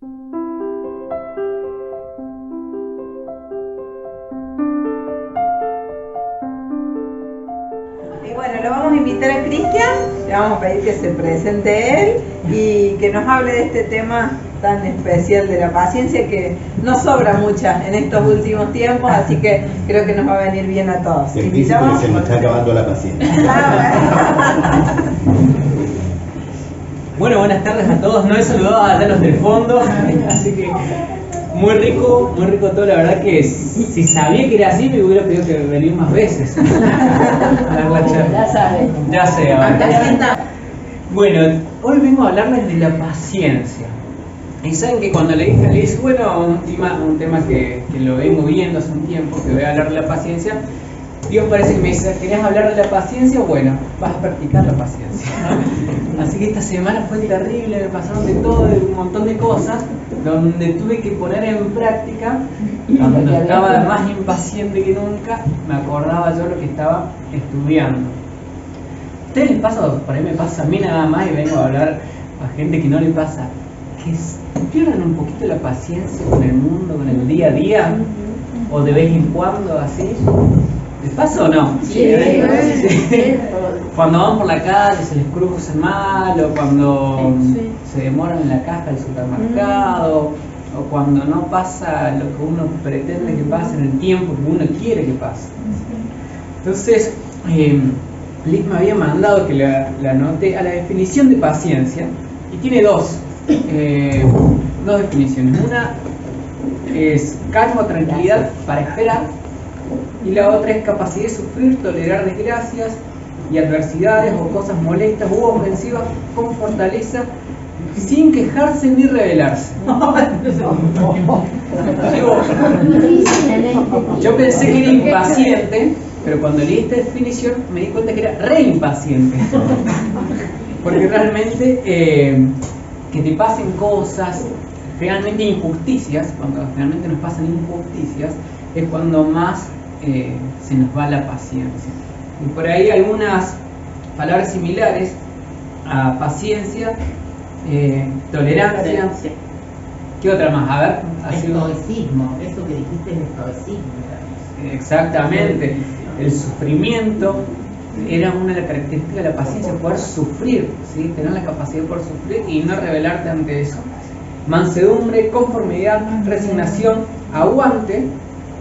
Y bueno, lo vamos a invitar a Cristian, le vamos a pedir que se presente él y que nos hable de este tema tan especial de la paciencia, que nos sobra mucha en estos últimos tiempos, así que creo que nos va a venir bien a todos. Es difícil porque se me está acabando la paciencia. Bueno, buenas tardes a todos. No he saludado a los del fondo, así que muy rico todo. La verdad que si sabía que era así me hubiera pedido que venir más veces a dar la charla. Ya sé. Bueno, hoy vengo a hablarles de la paciencia. Y saben que cuando le dije a Liz, bueno, un tema que lo vengo viendo hace un tiempo, que voy a hablar de la paciencia, Dios parece que me dice, ¿querías hablar de la paciencia? Bueno, vas a practicar la paciencia. Así que esta semana fue terrible, me pasaron de todo, de un montón de cosas, donde tuve que poner en práctica, cuando estaba más impaciente que nunca, me acordaba yo lo que estaba estudiando. ¿A ustedes les pasa? Por ahí me pasa a mí nada más, y vengo a hablar a gente que no le pasa, que pierden un poquito la paciencia con el mundo, con el día a día, o de vez en cuando así. ¿Les pasa o no? Sí. Cuando van por la calle se les cruza mal, o cuando se demoran en la caja del supermercado, o cuando no pasa lo que uno pretende que pase en el tiempo que uno quiere que pase. Entonces, Liz me había mandado que la anote a la definición de paciencia, y tiene dos definiciones. Una es calma o tranquilidad para esperar, y la otra es capacidad de sufrir, tolerar desgracias y adversidades o cosas molestas u ofensivas con fortaleza, sin quejarse ni rebelarse. Yo pensé que era impaciente, pero cuando leí esta definición me di cuenta que era re impaciente. Porque realmente que te pasen cosas, realmente injusticias, cuando realmente nos pasan injusticias, es cuando más se nos va la paciencia. Y por ahí algunas palabras similares a paciencia, tolerancia. ¿Qué otra más? A ver. Estoicismo, eso que dijiste es estoicismo. Exactamente. El sufrimiento era una de las características de la paciencia, poder sufrir, ¿sí? Tener la capacidad de poder sufrir y no rebelarte ante eso. Mansedumbre, conformidad, resignación, aguante,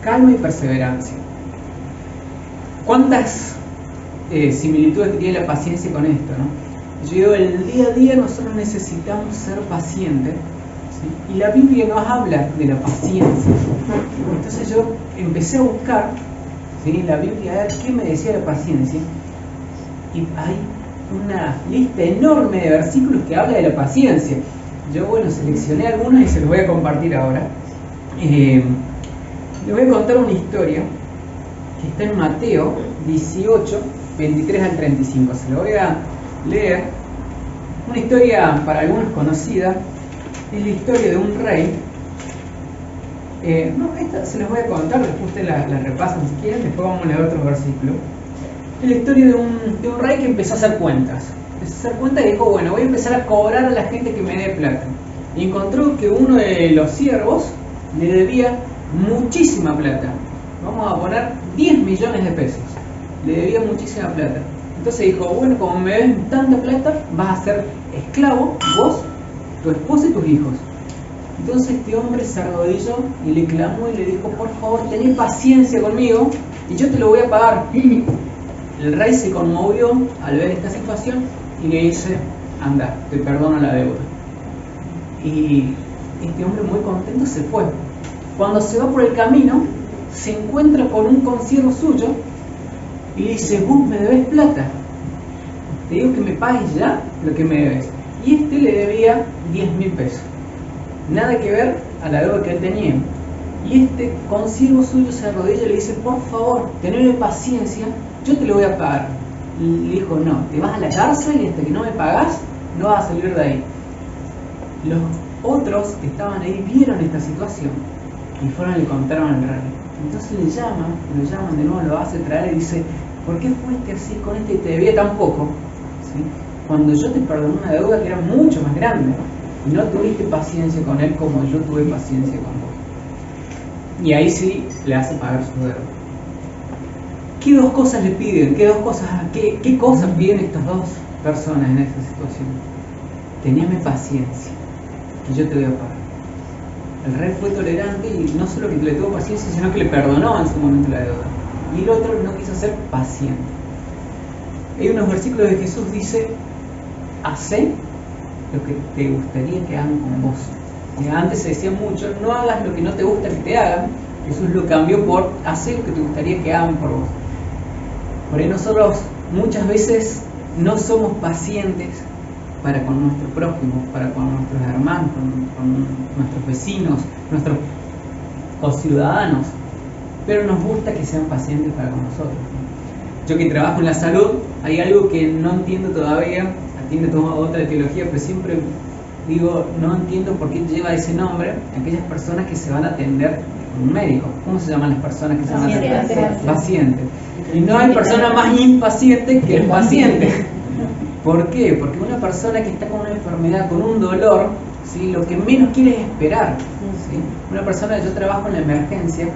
calma y perseverancia. ¿Cuántas similitudes tiene la paciencia con esto, no? Yo digo, en el día a día nosotros necesitamos ser pacientes, ¿sí? Y la Biblia nos habla de la paciencia. Entonces yo empecé a buscar, ¿sí?, la Biblia, a ver qué me decía la paciencia, y hay una lista enorme de versículos que habla de la paciencia. Yo, bueno, seleccioné algunos y se los voy a compartir ahora. Les voy a contar una historia que está en Mateo 18, 23 al 35. Se lo voy a leer. Una historia para algunos conocida. Es la historia de un rey. Esta se los voy a contar, después ustedes la repasan si quieren, después vamos a leer otros versículos. Es la historia de un rey que empezó a hacer cuentas. Empezó a hacer cuentas y dijo, bueno, voy a empezar a cobrar a la gente que me dé plata. Y encontró que uno de los siervos le debía muchísima plata. Vamos a poner 10 millones de pesos. Le debía muchísima plata. Entonces dijo, bueno, como me deben tanta plata, vas a ser esclavo, vos, tu esposa y tus hijos. Entonces este hombre se arrodilló y le clamó y le dijo, por favor, tené paciencia conmigo y yo te lo voy a pagar. El rey se conmovió al ver esta situación y le dice, anda, te perdono la deuda. Y este hombre, muy contento, se fue. Cuando se va por el camino, se encuentra con un consiervo suyo y le dice, vos me debes plata, te digo que me pagues ya lo que me debes. Y este le debía 10.000 pesos, nada que ver a la deuda que él tenía. Y este consiervo suyo se arrodilla y le dice, por favor, teneme paciencia, yo te lo voy a pagar. Y le dijo, no, te vas a la cárcel y hasta que no me pagás, no vas a salir de ahí. Los otros que estaban ahí vieron esta situación y fueron y le contaron al rey. Entonces lo llaman de nuevo, lo hace traer y dice, ¿por qué fuiste así con este y te debía tan poco? ¿Sí? Cuando yo te perdoné una deuda que era mucho más grande. y no tuviste paciencia con él como yo tuve paciencia con vos. Y ahí sí le hace pagar su deuda. ¿Qué dos cosas le piden? ¿Qué cosas piden estas dos personas en esta situación? Teníame paciencia, que yo te voy a pagar. El rey fue tolerante y no solo que le tuvo paciencia, sino que le perdonó en su momento la deuda. Y el otro no quiso ser paciente. Hay unos versículos de Jesús dice: hacé lo que te gustaría que hagan con vos. Y antes se decía mucho: no hagas lo que no te gusta que te hagan. Jesús lo cambió por: hacé lo que te gustaría que hagan por vos. Por ahí nosotros muchas veces no somos pacientes para con nuestro prójimo, para con nuestros hermanos, con nuestros vecinos, nuestros ciudadanos, pero nos gusta que sean pacientes para con nosotros. Yo que trabajo en la salud, hay algo que no entiendo todavía, atiende toda otra teología, pero siempre digo, no entiendo por qué lleva ese nombre aquellas personas que se van a atender con un médico. ¿Cómo se llaman las personas que se van a atender? Pacientes. Y no hay persona más impaciente que el paciente. ¿Por qué? Porque una persona que está con una enfermedad, con un dolor, ¿sí?, lo que menos quiere es esperar, ¿sí? Una persona, yo trabajo en la emergencia,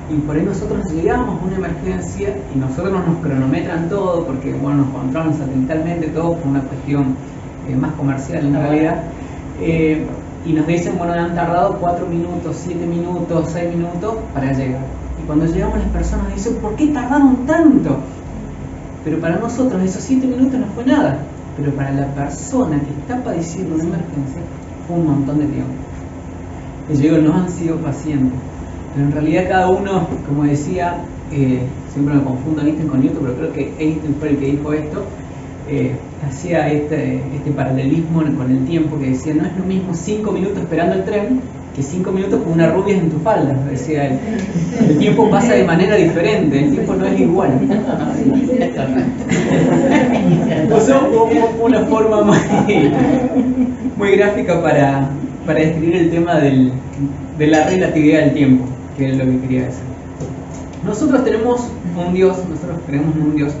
y por ahí nosotros llegamos a una emergencia y nosotros nos cronometran todo, porque bueno, nos controlan satelitalmente todo por una cuestión más comercial en realidad, y nos dicen, bueno, han tardado 4 minutos, 7 minutos, 6 minutos para llegar. Y cuando llegamos las personas dicen: ¿por qué tardaron tanto? Pero para nosotros esos 7 minutos no fue nada, pero para la persona que está padeciendo una emergencia fue un montón de tiempo. Y yo digo, no han sido pacientes, pero en realidad cada uno, como decía, siempre me confundo a Einstein con Newton, pero creo que Einstein fue el que dijo esto, hacía este paralelismo con el tiempo, que decía: no es lo mismo 5 minutos esperando el tren que 5 minutos con una rubia en tu falda, decía él. El tiempo pasa de manera diferente, el tiempo no es igual. Usó una forma muy gráfica para describir el tema de la relatividad del tiempo, que es lo que quería decir. Nosotros tenemos un Dios, nosotros creemos en un Dios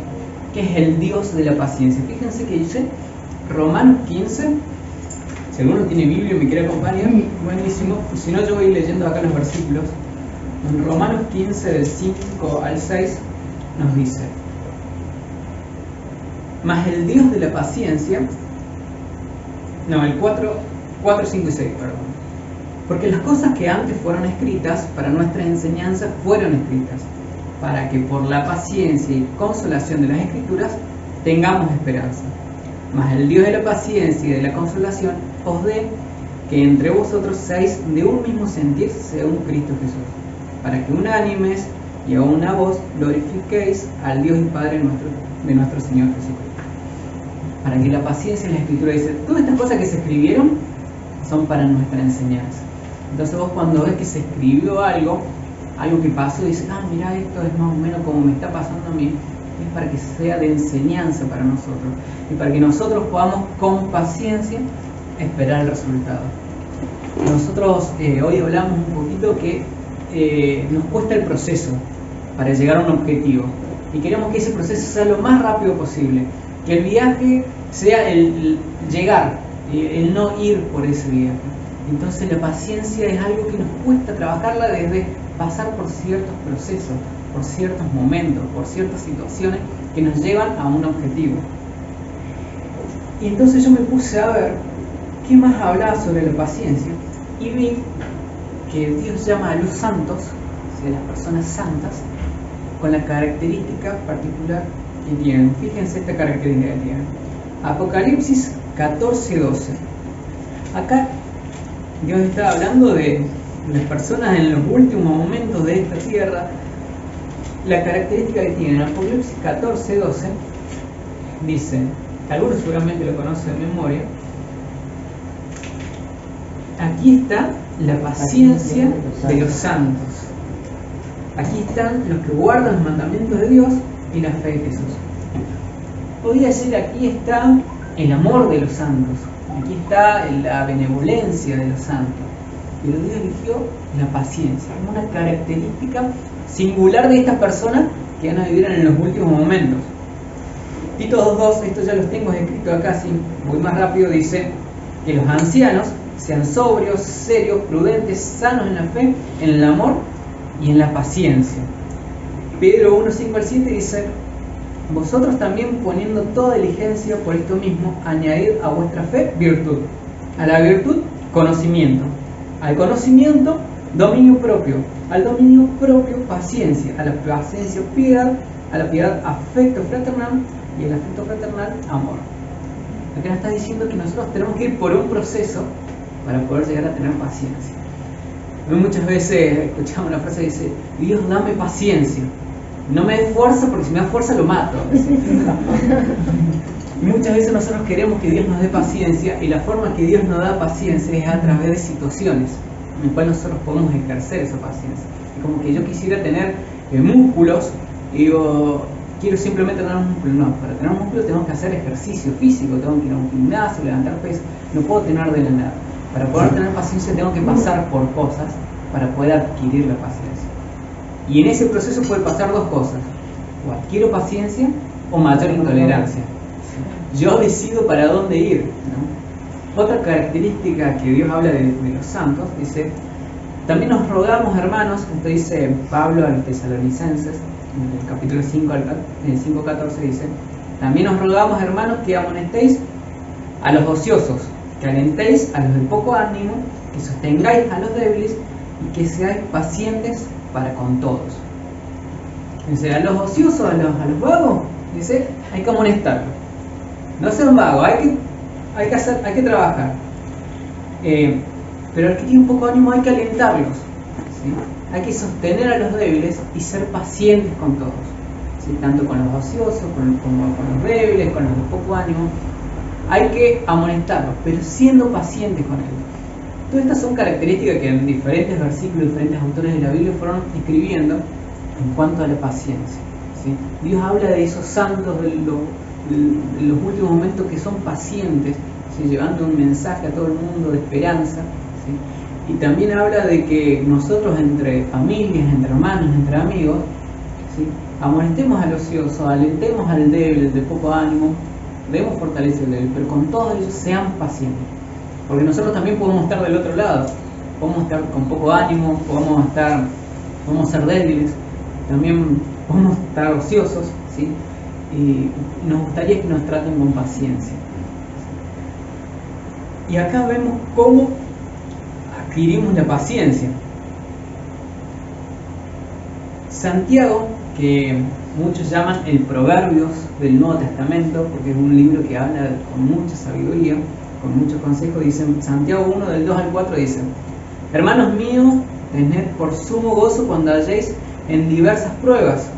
que es el Dios de la paciencia. Fíjense que dice Romanos 15. Si alguno tiene Biblia y me quiere acompañar, buenísimo. Si no, yo voy leyendo acá los versículos. En Romanos 15, del 5 al 6, nos dice: mas el Dios de la paciencia, no, el 4, 5 y 6, perdón. Porque las cosas que antes fueron escritas para nuestra enseñanza fueron escritas, para que por la paciencia y consolación de las Escrituras tengamos esperanza. Mas el Dios de la paciencia y de la consolación os dé que entre vosotros seáis de un mismo sentir según Cristo Jesús, para que unánimes y a una voz glorifiquéis al Dios y Padre de nuestro Señor Jesucristo. Para que la paciencia en la Escritura dice, todas estas cosas que se escribieron son para nuestra enseñanza. Entonces vos cuando ves que se escribió algo que pasó, dices: mira, esto es más o menos como me está pasando a mí. Es para que sea de enseñanza para nosotros y para que nosotros podamos con paciencia esperar el resultado. Nosotros hoy hablamos un poquito que nos cuesta el proceso para llegar a un objetivo y queremos que ese proceso sea lo más rápido posible, que el viaje sea el llegar, el no ir por ese viaje. Entonces la paciencia es algo que nos cuesta trabajarla desde pasar por ciertos procesos, por ciertos momentos, por ciertas situaciones que nos llevan a un objetivo. Y entonces yo me puse a ver qué más hablaba sobre la paciencia y vi que Dios llama a los santos, a las personas santas, con la característica particular que tienen. Fíjense esta característica que tienen. Apocalipsis 14:12. Acá Dios está hablando de las personas en los últimos momentos de esta tierra. La característica que tienen, Apocalipsis 14:12, dice, algunos seguramente lo conocen de memoria: aquí está la paciencia de los santos. Aquí están los que guardan los mandamientos de Dios y la fe de Jesús. Podría decir, aquí está el amor de los santos, aquí está la benevolencia de los santos. Pero Dios eligió la paciencia, como una característica singular de estas personas que van a vivir en los últimos momentos. Tito 2:2, esto ya los tengo escrito acá, si voy más rápido, dice: que los ancianos sean sobrios, serios, prudentes, sanos en la fe, en el amor y en la paciencia. Pedro 1, 5 al 7 dice: vosotros también, poniendo toda diligencia por esto mismo, añadid a vuestra fe virtud, a la virtud conocimiento, al conocimiento dominio propio, al dominio propio paciencia, a la paciencia piedad, a la piedad afecto fraternal y al afecto fraternal amor. Lo que nos está diciendo es que nosotros tenemos que ir por un proceso para poder llegar a tener paciencia. Muchas veces escuchamos una frase que dice: Dios, dame paciencia. No me dé fuerza, porque si me da fuerza lo mato. Y muchas veces nosotros queremos que Dios nos dé paciencia, y la forma que Dios nos da paciencia es a través de situaciones en las cuales nosotros podemos ejercer esa paciencia. Es como que yo quisiera tener músculos y digo, quiero simplemente tener un músculo. No, para tener un músculo tengo que hacer ejercicio físico, tengo que ir a un gimnasio, levantar peso. No puedo tener de la nada. Para poder tener paciencia tengo que pasar por cosas para poder adquirir la paciencia. Y en ese proceso puede pasar dos cosas: o adquiero paciencia o mayor intolerancia. Yo decido para dónde ir, ¿no? Otra característica que Dios habla de los santos, dice: también nos rogamos, hermanos, esto dice Pablo a los tesalonicenses, en el capítulo 5:14 dice: también os rogamos, hermanos, que amonestéis a los ociosos, que alentéis a los de poco ánimo, que sostengáis a los débiles y que seáis pacientes para con todos. Dice, a los ociosos, a los vagos, dice, hay que amonestarlos. No sean vagos, hay que trabajar. Pero al que tiene un poco de ánimo hay que alentarlos, ¿sí? Hay que sostener a los débiles y ser pacientes con todos, ¿sí? Tanto con los ociosos, como con los débiles, con los de poco ánimo. Hay que amonestarlos, pero siendo pacientes con ellos. Todas estas son características que en diferentes versículos, diferentes autores de la Biblia fueron escribiendo en cuanto a la paciencia, ¿sí? Dios habla de esos santos de los últimos momentos que son pacientes, ¿sí? Llevando un mensaje a todo el mundo de esperanza, ¿sí? Y también habla de que nosotros, entre familias, entre hermanos, entre amigos, ¿sí? Amonestemos al ocioso, alentemos al débil, de poco ánimo, debemos fortalecer al débil, pero con todos ellos sean pacientes. Porque nosotros también podemos estar del otro lado, podemos estar con poco ánimo, podemos ser débiles, también podemos estar ociosos, ¿sí? Y nos gustaría que nos traten con paciencia. Y acá vemos cómo adquirimos la paciencia. Santiago, que muchos llaman el Proverbios del Nuevo Testamento, porque es un libro que habla con mucha sabiduría, con muchos consejos, dice Santiago 1 del 2 al 4, dice: hermanos míos, tened por sumo gozo cuando halléis en diversas pruebas,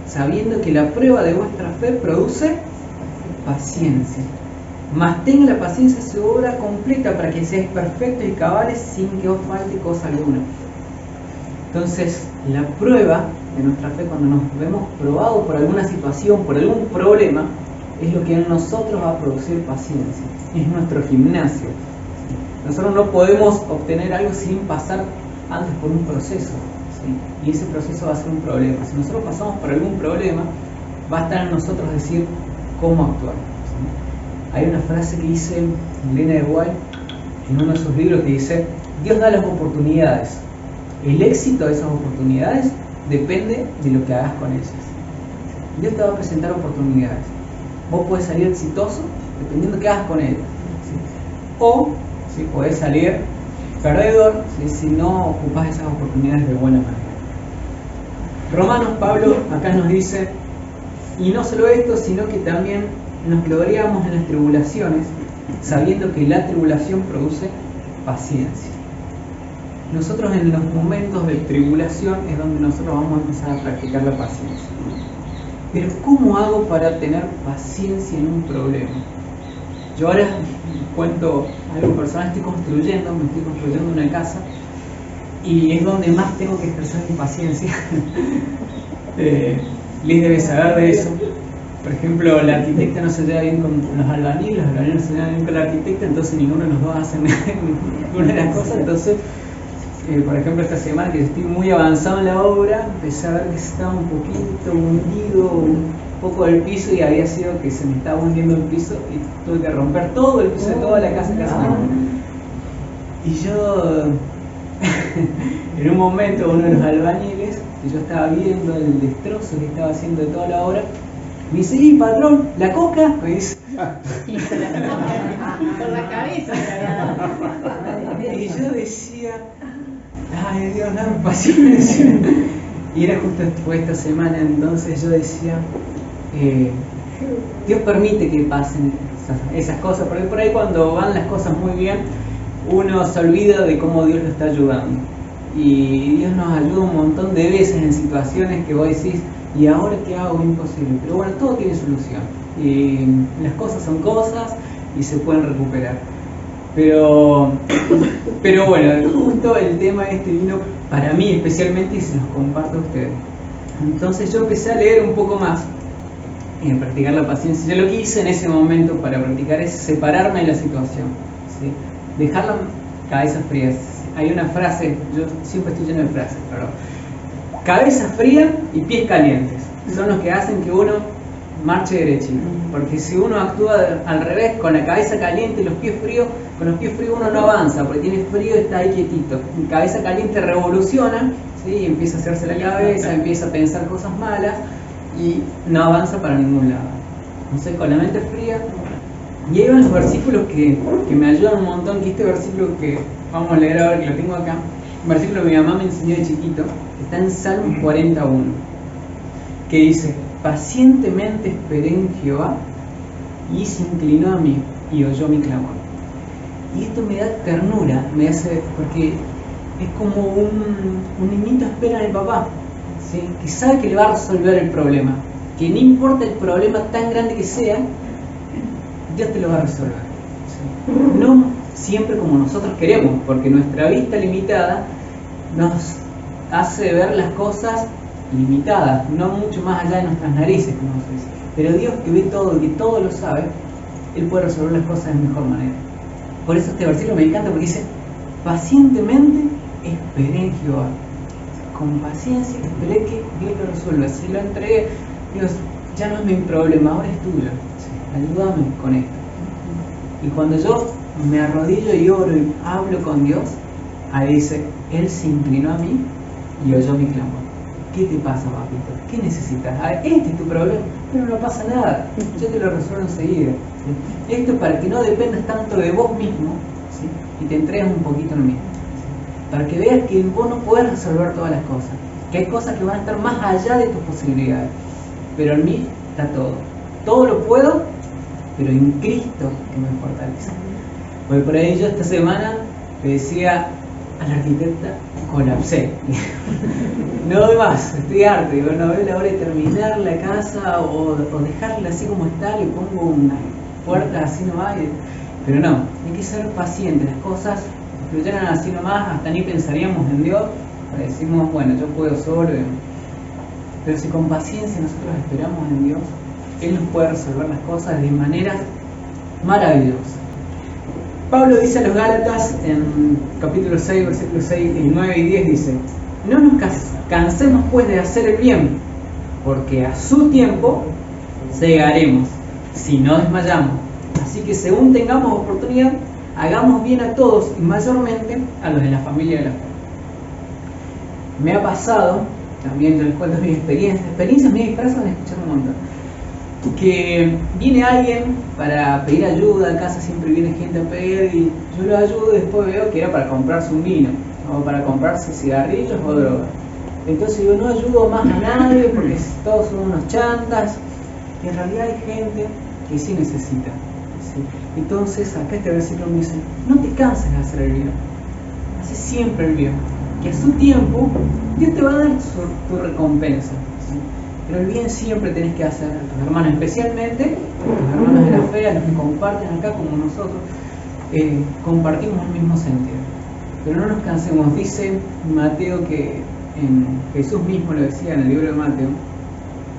sabiendo que la prueba de vuestra fe produce paciencia. Mas tenga la paciencia su obra completa, para que seáis perfectos y cabales sin que os falte cosa alguna. Entonces, la prueba de nuestra fe, cuando nos vemos probados por alguna situación, por algún problema, es lo que en nosotros va a producir paciencia. Es nuestro gimnasio. Nosotros no podemos obtener algo sin pasar antes por un proceso, ¿sí? Y ese proceso va a ser un problema. Si nosotros pasamos por algún problema, va a estar en nosotros decir cómo actuar, ¿sí? Hay una frase que dice Elena de White en uno de sus libros que dice: Dios da las oportunidades. El éxito de esas oportunidades depende de lo que hagas con ellas. Dios te va a presentar oportunidades. Vos podés salir exitoso dependiendo de qué hagas con ellas, ¿sí? O ¿sí? Podés salir perdedor, ¿sí? Si no ocupás esas oportunidades de buena manera. Romanos, Pablo acá nos dice: y no solo esto, sino que también nos gloriamos en las tribulaciones, sabiendo que la tribulación produce paciencia. Nosotros, en los momentos de tribulación, es donde nosotros vamos a empezar a practicar la paciencia. Pero ¿cómo hago para tener paciencia en un problema? Yo ahora cuento algo personal, me estoy construyendo una casa, y es donde más tengo que ejercer mi paciencia. Liz debe saber de eso. Por ejemplo, la arquitecta no se lleva bien con los albañiles no se llevan bien con la arquitecta, entonces ninguno de los dos hace ninguna de las cosas. Entonces, por ejemplo, esta semana que estoy muy avanzado en la obra, empecé a ver que estaba un poquito hundido, un poco del piso y había sido que se me estaba hundiendo el piso y tuve que romper todo el piso de toda la casa casi. Y yo, en un momento, uno de los albañiles, que yo estaba viendo el destrozo que estaba haciendo de toda la obra, me dice, ¡y patrón, la coca! Me dice. Con la cabeza. Y yo decía, ay Dios, dame paciencia. Y era justo después de esta semana, entonces yo decía, Dios permite que pasen esas cosas, porque por ahí cuando van las cosas muy bien, uno se olvida de cómo Dios lo está ayudando. Y Dios nos ayuda un montón de veces en situaciones que vos decís, ¿y ahora qué hago? Imposible. Pero bueno, todo tiene solución. Y las cosas son cosas y se pueden recuperar. Pero bueno, justo el tema este vino para mí especialmente y se los comparto a ustedes. Entonces yo empecé a leer un poco más en practicar la paciencia. Yo lo que hice en ese momento para practicar es separarme de la situación, ¿sí? Dejar la cabeza fría. Hay una frase, yo siempre estoy lleno de frases, pero cabeza fría y pies calientes son los que hacen que uno marche derechito. Porque si uno actúa al revés, con la cabeza caliente y los pies fríos, con los pies fríos uno no avanza, porque tiene frío y está ahí quietito. Y cabeza caliente revoluciona, ¿sí? Empieza a hacerse la cabeza, empieza a pensar cosas malas y no avanza para ningún lado. Entonces con la mente fría. Y hay unos versículos que me ayudan un montón, que este versículo que vamos a leer ahora, que lo tengo acá, un versículo que mi mamá me enseñó de chiquito, está en Salmos 41, que dice, pacientemente esperé en Jehová y se inclinó a mí y oyó mi clamor. Y esto me da ternura, me hace, porque es como un niñito espera en el papá, ¿sí? Que sabe que le va a resolver el problema, que no importa el problema tan grande que sea, Dios te lo va a resolver, ¿sí? No siempre como nosotros queremos, porque nuestra vista limitada nos hace ver las cosas limitadas, no mucho más allá de nuestras narices, como se dice. Pero Dios, que ve todo y que todo lo sabe, Él puede resolver las cosas de mejor manera. Por eso este versículo me encanta, porque dice, pacientemente esperé en Jehová. Con paciencia esperé que Dios lo resuelva. Si lo entregué, Dios, ya no es mi problema, ahora es tuyo. Ayúdame con esto. Y cuando yo me arrodillo y oro y hablo con Dios, ahí dice, Él se inclinó a mí y oyó mi clamor. ¿Qué te pasa, papito? ¿Qué necesitas? Ah, este es tu problema, pero no pasa nada. Yo te lo resuelvo enseguida, ¿sí? Esto es para que no dependas tanto de vos mismo, ¿sí? Y te entregues un poquito en mí, ¿sí? Para que veas que vos no podés resolver todas las cosas, que hay cosas que van a estar más allá de tus posibilidades, pero en mí está todo. Todo lo puedo, pero en Cristo que me fortalece. Pues por ahí yo esta semana le decía a la arquitecta, colapsé. No doy más, estoy harto. Digo, no veo la hora de terminar la casa o dejarla así como está, le pongo una puerta así nomás. Pero no, hay que ser paciente. Las cosas fluyeran así nomás, hasta ni pensaríamos en Dios. Decimos, bueno, yo puedo solo. Pero si con paciencia nosotros esperamos en Dios, Él nos puede resolver las cosas de manera maravillosa. Pablo dice a los Gálatas en capítulo 6, versículos 6 y 9 y 10, dice, no nos cansemos pues de hacer el bien, porque a su tiempo segaremos, si no desmayamos. Así que según tengamos oportunidad, hagamos bien a todos y mayormente a los de la familia de la fe. Me ha pasado, también yo les cuento mis experiencias mías y personas, escuchar un montón, que viene alguien para pedir ayuda, a casa siempre viene gente a pedir y yo lo ayudo y después veo que era para comprarse un vino o para comprarse cigarrillos o drogas. Entonces yo no ayudo más a nadie porque todos son unos chantas y en realidad hay gente que sí necesita, ¿sí? Entonces acá este versículo me dice, no te canses de hacer el bien, hace siempre el bien, que a su tiempo Dios te va a dar tu recompensa, ¿sí? Pero el bien siempre tenés que hacer a tus hermanos, especialmente a tus hermanos de la fe, a los que comparten acá como nosotros, compartimos el mismo sentido. Pero no nos cansemos. Dice Mateo que Jesús mismo lo decía en el libro de Mateo,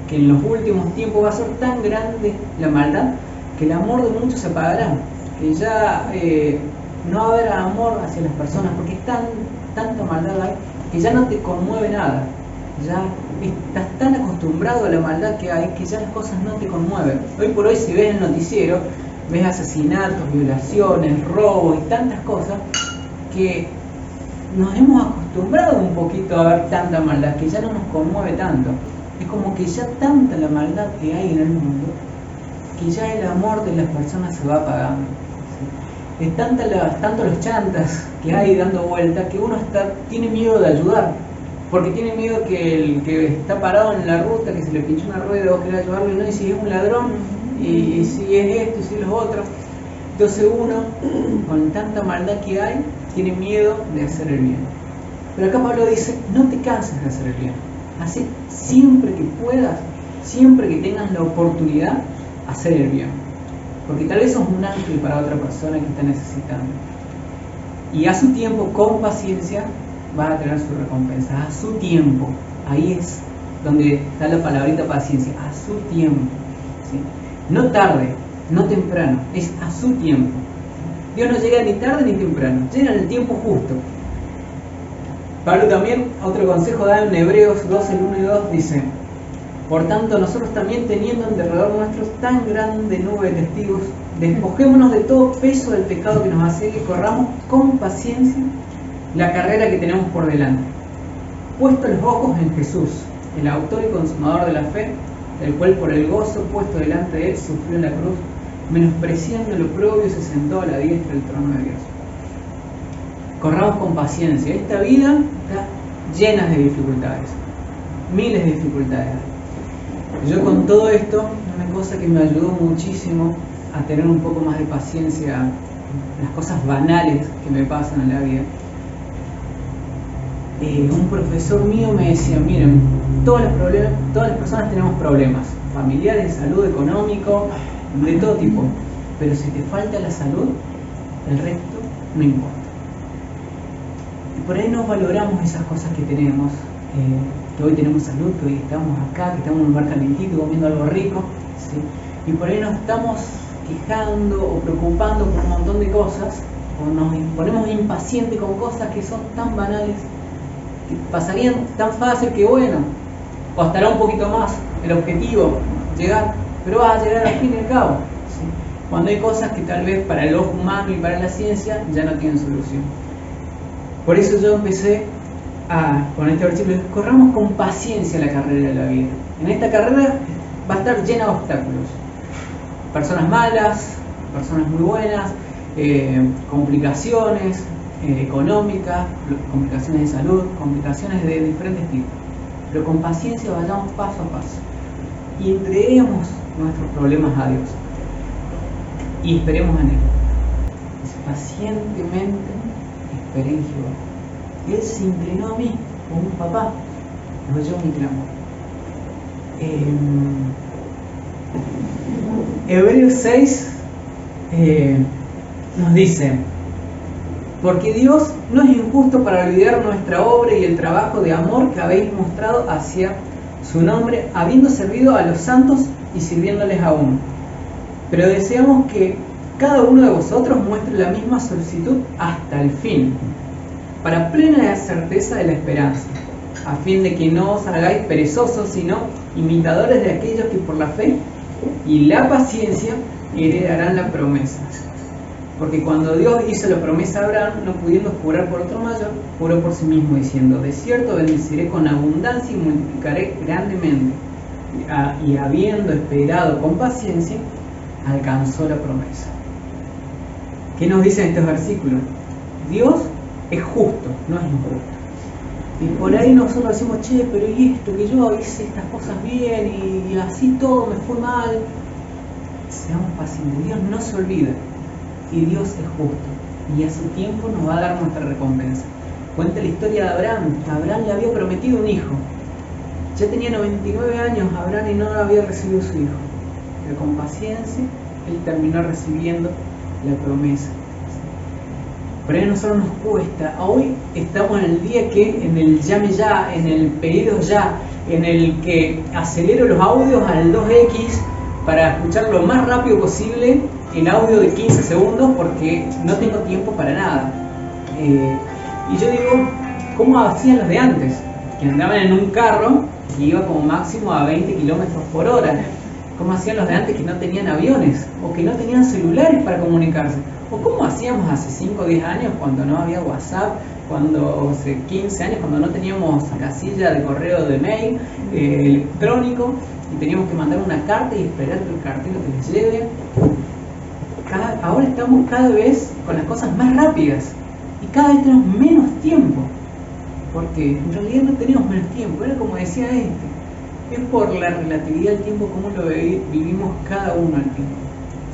que en los últimos tiempos va a ser tan grande la maldad que el amor de muchos se apagará, que ya no va a haber amor hacia las personas porque tanta maldad hay que ya no te conmueve nada. ya estás tan acostumbrado a la maldad que hay que ya las cosas no te conmueven. Hoy por hoy, si ves el noticiero, ves asesinatos, violaciones, robos y tantas cosas que nos hemos acostumbrado un poquito a ver tanta maldad que ya no nos conmueve tanto. Es como que ya tanta la maldad que hay en el mundo que ya el amor de las personas se va apagando. ¿Sí? Es tanto los chantas que hay dando vuelta que uno tiene miedo de ayudar, porque tiene miedo que el que está parado en la ruta, que se le pinchó una rueda o quiere ayudarlo, y no, y si es un ladrón, y si es esto, y si es lo otro. Entonces uno, con tanta maldad que hay, tiene miedo de hacer el bien. Pero acá Pablo dice, no te canses de hacer el bien. Así siempre que puedas, siempre que tengas la oportunidad, hacer el bien. Porque tal vez sos un ángel para otra persona que está necesitando. Y a su tiempo, con paciencia, vas a tener su recompensa. A su tiempo. Ahí es donde está la palabrita paciencia. A su tiempo. ¿Sí? No tarde, no temprano. Es a su tiempo. Dios no llega ni tarde ni temprano. Llega en el tiempo justo. Pablo también, otro consejo da en Hebreos 12, el 1 y 2, dice: por tanto, nosotros también, teniendo en derredor nuestros tan grande nube de testigos, despojémonos de todo peso del pecado que nos asedia y corramos con paciencia la carrera que tenemos por delante, puesto los ojos en Jesús, el autor y consumador de la fe, el cual por el gozo puesto delante de él sufrió en la cruz, menospreciando lo oprobio, se sentó a la diestra del trono de Dios. Corramos con paciencia. Esta vida está llena de dificultades, miles de dificultades. Yo con todo esto, una cosa que me ayudó muchísimo a tener un poco más de paciencia las cosas banales que me pasan en la vida. Un profesor mío me decía, miren, todas las personas tenemos problemas, familiares, de salud, económico, de todo tipo, pero si te falta la salud, el resto no importa. Y por ahí no valoramos esas cosas que tenemos, que hoy tenemos salud, que hoy estamos acá, que estamos en un lugar calentito comiendo algo rico, ¿sí? Y por ahí nos estamos quejando o preocupando por un montón de cosas, o nos ponemos impacientes con cosas que son tan banales, que pasarían tan fácil que bueno, costará un poquito más el objetivo, llegar, pero vas a llegar al fin y al cabo, ¿sí? Cuando hay cosas que tal vez para el ojo humano y para la ciencia ya no tienen solución. Por eso yo empecé con este versículo: corramos con paciencia la carrera de la vida. En esta carrera va a estar llena de obstáculos, personas malas, personas muy buenas, complicaciones económicas, complicaciones de salud, complicaciones de diferentes tipos, pero con paciencia vayamos paso a paso y entreguemos nuestros problemas a Dios y esperemos en Él. Dice, pacientemente esperé en Jehová. Y Él se inclinó a mí como un papá, oyó mi clamor. Hebreos 6 nos dice: porque Dios no es injusto para olvidar nuestra obra y el trabajo de amor que habéis mostrado hacia su nombre, habiendo servido a los santos y sirviéndoles aún. Pero deseamos que cada uno de vosotros muestre la misma solicitud hasta el fin, para plena certeza de la esperanza, a fin de que no os hagáis perezosos, sino imitadores de aquellos que por la fe y la paciencia heredarán la promesa. Porque cuando Dios hizo la promesa a Abraham, no pudiendo jurar por otro mayor, juró por sí mismo, diciendo: de cierto bendeciré con abundancia y multiplicaré grandemente. Y habiendo esperado con paciencia, alcanzó la promesa. ¿Qué nos dicen estos versículos? Dios es justo, no es injusto. Y por ahí nosotros decimos: che, pero ¿y esto? Que yo hice estas cosas bien y así todo me fue mal. Seamos pacientes, Dios no se olvida. Y Dios es justo, y a su tiempo nos va a dar nuestra recompensa. Cuenta la historia de Abraham. Abraham le había prometido un hijo. Ya tenía 99 años Abraham y no había recibido su hijo. Pero con paciencia, él terminó recibiendo la promesa. Por ahí a nosotros nos cuesta. Hoy estamos en el día que, en el llame ya, en el pedido ya, en el que acelero los audios al 2x para escuchar lo más rápido posible el audio de 15 segundos porque no tengo tiempo para nada. Y yo digo, ¿cómo hacían los de antes? Que que andaban en un carro que iba como máximo a 20 kilómetros por hora. ¿Cómo hacían los de antes que no tenían aviones o que no tenían celulares para comunicarse? ¿O cómo hacíamos hace 5 o 10 años cuando no había WhatsApp, cuando hace 15 años cuando no teníamos casilla de correo de mail electrónico y teníamos que mandar una carta y esperar que el cartero te les lleve? Ahora estamos cada vez con las cosas más rápidas y cada vez tenemos menos tiempo, porque en realidad no tenemos menos tiempo, era como decía es por la relatividad del tiempo como lo vivimos cada uno al tiempo.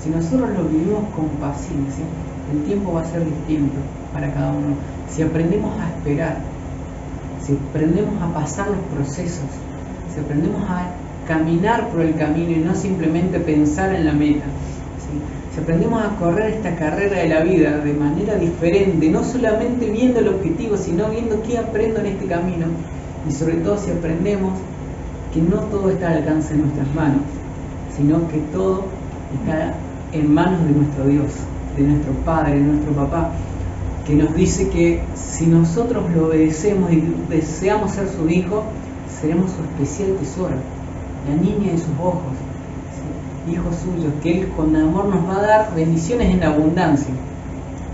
Si nosotros lo vivimos con paciencia, el tiempo va a ser distinto para cada uno. Si aprendemos a esperar, si aprendemos a pasar los procesos, si aprendemos a caminar por el camino y no simplemente pensar en la meta, ¿sí? Si aprendemos a correr esta carrera de la vida de manera diferente, no solamente viendo el objetivo, sino viendo qué aprendo en este camino, y sobre todo si aprendemos que no todo está al alcance de nuestras manos, sino que todo está en manos de nuestro Dios, de nuestro Padre, de nuestro Papá, que nos dice que si nosotros lo obedecemos y deseamos ser su hijo, seremos su especial tesoro, la niña de sus ojos, ¿sí? Hijos suyos, que Él con amor nos va a dar bendiciones en abundancia.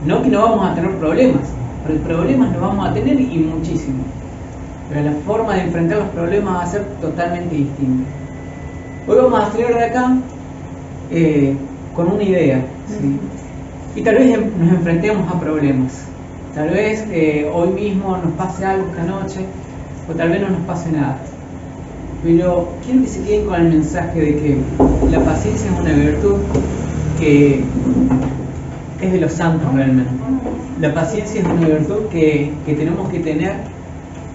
No que no vamos a tener problemas, pero problemas los vamos a tener y muchísimo. Pero la forma de enfrentar los problemas va a ser totalmente distinta. Hoy vamos a salir de acá con una idea, ¿sí? Y tal vez nos enfrentemos a problemas. Tal vez hoy mismo nos pase algo esta noche, o tal vez no nos pase nada. Pero quiero que se queden con el mensaje de que la paciencia es una virtud que es de los santos realmente. La paciencia es una virtud que tenemos que tener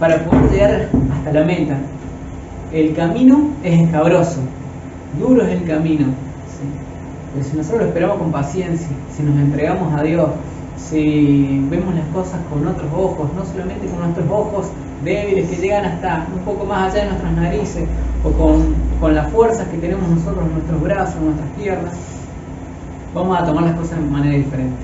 para poder llegar hasta la meta. El camino es escabroso, duro es el camino, ¿sí? Pero si nosotros lo esperamos con paciencia, si nos entregamos a Dios, si vemos las cosas con otros ojos, no solamente con nuestros ojos débiles que llegan hasta un poco más allá de nuestras narices, o con las fuerzas que tenemos nosotros en nuestros brazos, en nuestras piernas, vamos a tomar las cosas de manera diferente.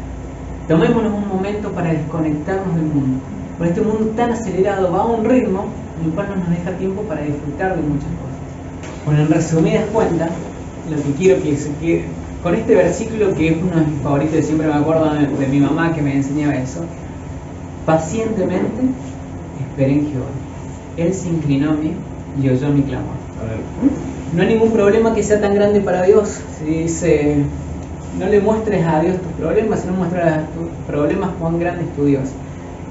Tomémonos un momento para desconectarnos del mundo. Por este mundo tan acelerado va a un ritmo en el cual no nos deja tiempo para disfrutar de muchas cosas. Bueno, en resumidas cuentas, lo que quiero que se quede con este versículo, que es uno de mis favoritos, siempre me acuerdo de mi mamá que me enseñaba eso: pacientemente esperé en Jehová, Él se inclinó a mí y oyó mi clamor. No hay ningún problema que sea tan grande para Dios. Se dice, no le muestres a Dios tus problemas, sino muestres a tus problemas cuán grande es tu Dios.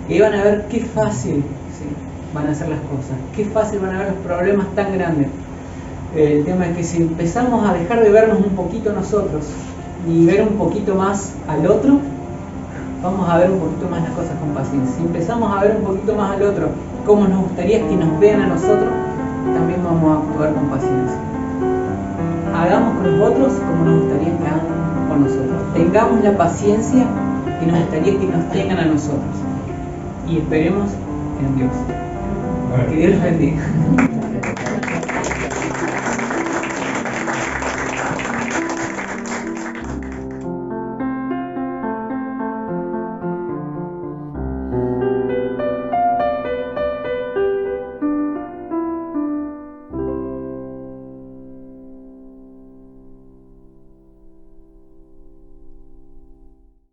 Y van a ver qué fácil, ¿sí?, van a ser las cosas, qué fácil van a ver los problemas tan grandes. El tema es que si empezamos a dejar de vernos un poquito nosotros y ver un poquito más al otro, vamos a ver un poquito más las cosas con paciencia. Si empezamos a ver un poquito más al otro como nos gustaría que nos vean a nosotros, también vamos a actuar con paciencia. Hagamos con los otros como nos gustaría que hagan con nosotros. Tengamos la paciencia que nos gustaría que nos tengan a nosotros. Y esperemos en Dios. Que Dios los bendiga.